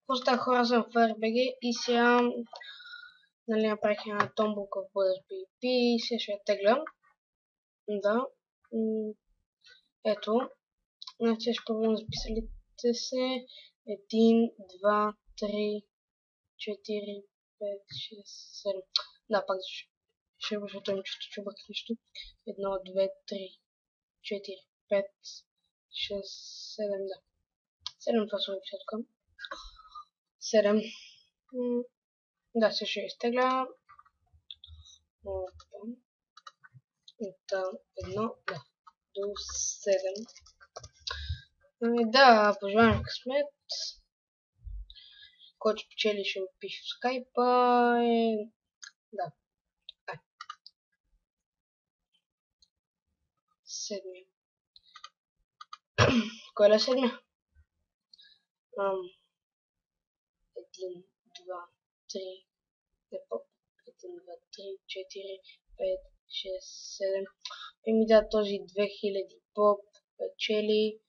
Просто хора съм в RBG и сега нали, направих една томбулка в BSBP и сега ще я тегля. Да. Ето. Значи ще пробвам записалите се. 1, 2, 3, 4, 5, 6, 7. Да, пак ще го защото им чувах нещо. 1, 2, 3, 4, 5, 6, 7, да. 7 това са тук. 7. Да, се ще изтегля. От 1, да, до 7. Да, пожелавам късмет. Който спечели ще го пише в скайпа. Да. Седмия. Кой е седмия? 1, 2, 3, 1, 2, 3, 4, 5, 6, 7. Еми да, този 2000 поп печели.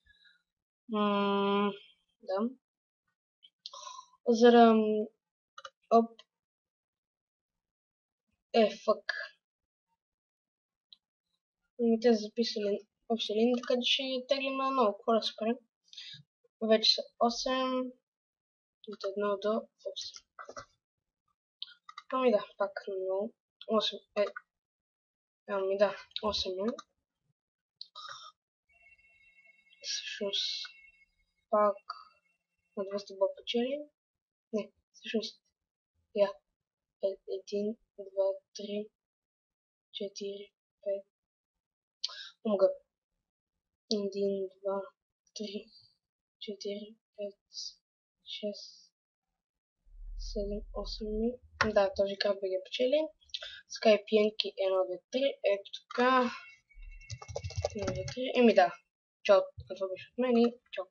Да. За да... Оп. Фък. Еми те са записали обща линия, така че ще теглим на много. Какво да се правим? Вече са 8. От 1 до 8. Ами да, пак на много. 8 е. Ами да, 8 е. Всъщност пак на 200 боб печели. Не, всъщност я. 1, 2, 3, 4, 5. Омга. 1, 2, 3, 4, 5, 6, 7, 8. Да, този краб ги печели. Скайпиенки 1, 2, 3. Ето така. 1, 2, 3. Еми да. Чао. Това беше от мен и чао.